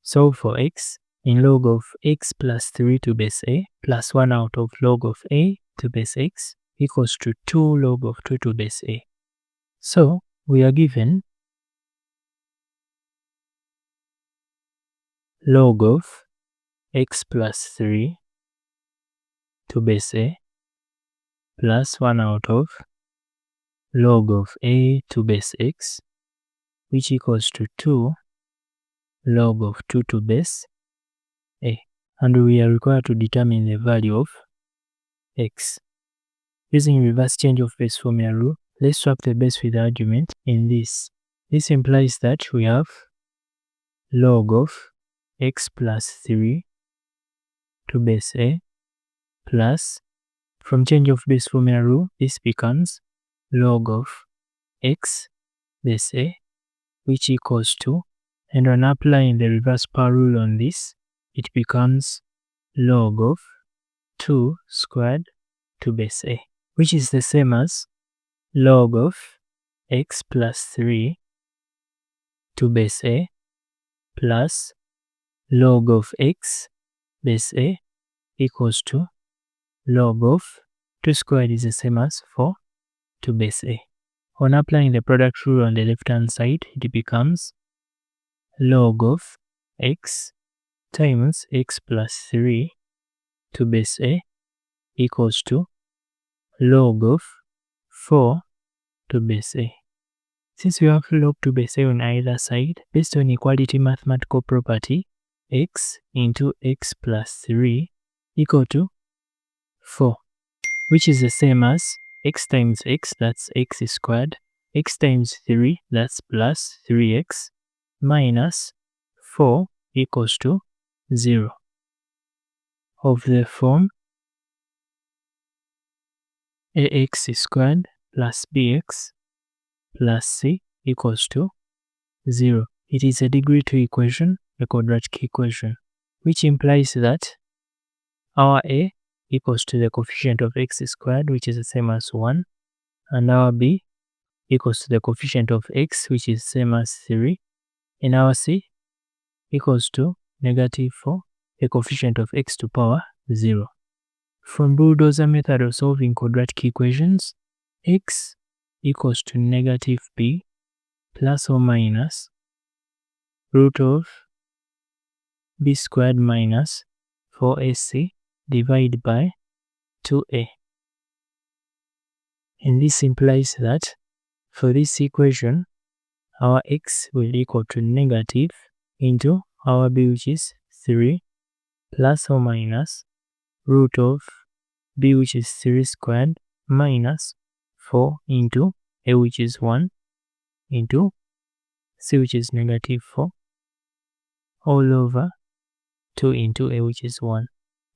Solve for x in log of x plus 3 to base a plus 1 out of log of a to base x equals to 2 log of 2 to base a. So we are given log of x plus 3 to base a plus 1 out of log of a to base x, which equals to 2 log of 2 to base a. And we are required to determine the value of x. Using reverse change of base formula rule, let's swap the base with the argument in this. This implies that we have log of x plus 3 to base a plus, from change of base formula rule, this becomes log of x base a, which equals to, and on applying the reverse power rule on this, it becomes log of 2 squared to base a, which is the same as log of x plus 3 to base a plus log of x base a equals to log of 2 squared is the same as 4 to base a. On applying the product rule on the left hand side, it becomes log of x times x plus 3 to base a equals to log of 4 to base a. Since we have log to base a on either side, based on equality mathematical property, x into x plus 3 equal to 4, which is the same as x times x, that's x squared, x times 3, that's plus 3x, minus 4 equals to 0. Of the form ax squared plus bx plus c equals to 0. It is a degree 2 equation, a quadratic equation, which implies that our a equals to the coefficient of x squared, which is the same as 1, and our b equals to the coefficient of x, which is the same as 3, and our c equals to negative 4, a coefficient of x to power 0. From bulldozer method of solving quadratic equations, x equals to negative b plus or minus root of b squared minus 4ac divided by 2a. And this implies that for this equation, our x will equal to negative into our b, which is 3, plus or minus root of b, which is 3 squared, minus 4 into a, which is 1, into c, which is negative 4, all over 2 into a, which is 1.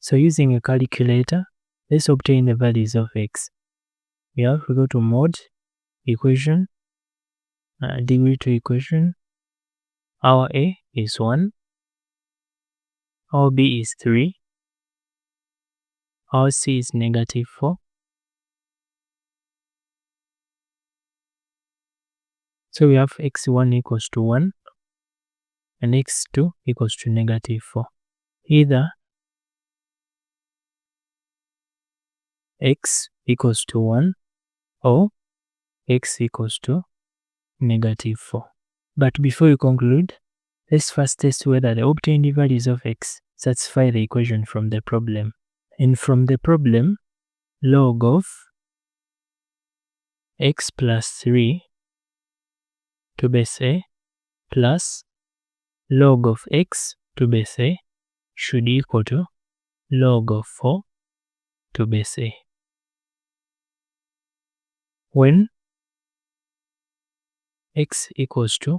So using a calculator, let's obtain the values of x. We go to mod, equation, degree 2 equation. Our a is 1, our b is 3, our c is negative 4. So we have x1 equals to 1 and x2 equals to negative 4. Either x equals to 1 or x equals to negative 4. But before we conclude, let's first test whether the obtained values of x satisfy the equation from the problem. And from the problem, log of x plus 3 to base a plus log of x to base a should equal to log of 4 to base a. When x equals to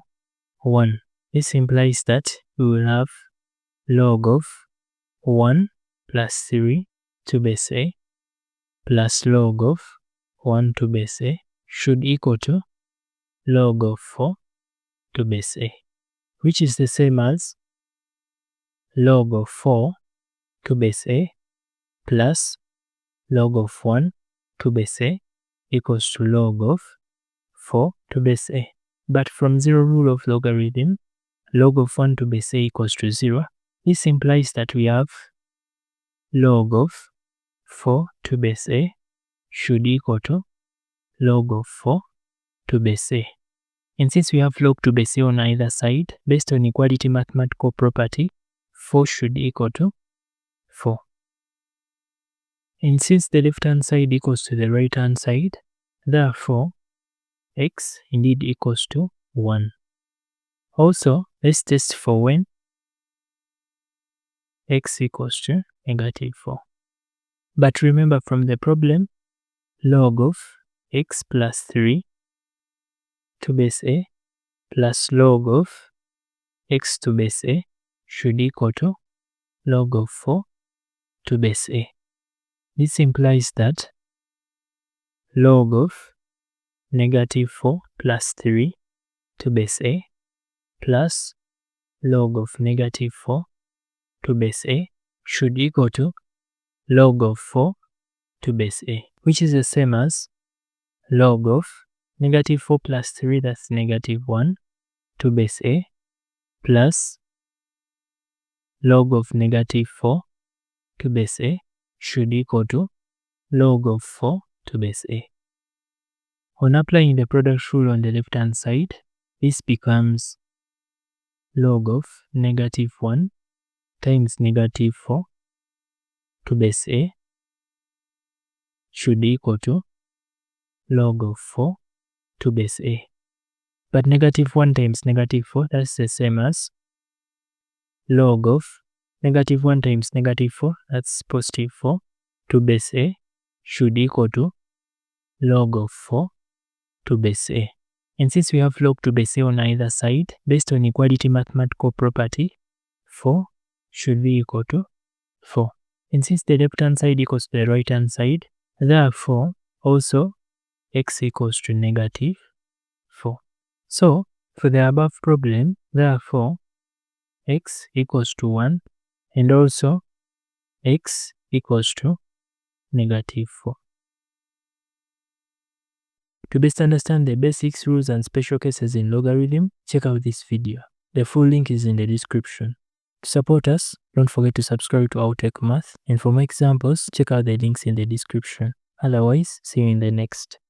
1, this implies that we will have log of 1 plus 3 to base a plus log of 1 to base a should equal to log of 4 to base a, which is the same as log of 4 to base a plus log of 1 to base a equals to log of 4 to base a. But from zero rule of logarithm, log of 1 to base a equals to 0. This implies that we have log of 4 to base a should equal to log of 4 to base a. And since we have log to base a on either side, based on equality mathematical property, 4 should equal to 4. And since the left hand side equals to the right hand side, therefore x indeed equals to 1. Also, let's test for when x equals to negative 4. But remember from the problem, log of x plus 3 to base a plus log of x to base a should equal to log of 4 to base a. This implies that log of negative 4 plus 3 to base a plus log of negative 4 to base a should equal to log of 4 to base a, which is the same as log of negative 4 plus 3, that's negative 1, to base a plus log of negative 4 to base a should equal to log of 4 to base a. On applying the product rule on the left hand side, this becomes log of negative 1 times negative 4 to base a should equal to log of 4 to base a. But negative 1 times negative 4, that's the same as log of negative 1 times negative 4, that's positive 4, to base a should equal to log of 4 to base a. And since we have log to base a on either side, based on equality mathematical property, 4 should be equal to 4. And since the left hand side equals to the right hand side, therefore also x equals to negative 4. So for the above problem, therefore x equals to 1 and also x equals to negative 4. To best understand the basics, rules and special cases in logarithm, check out this video. The full link is in the description. To support us, don't forget to subscribe to Outek Math, and for more examples, check out the links in the description. Otherwise, see you in the next.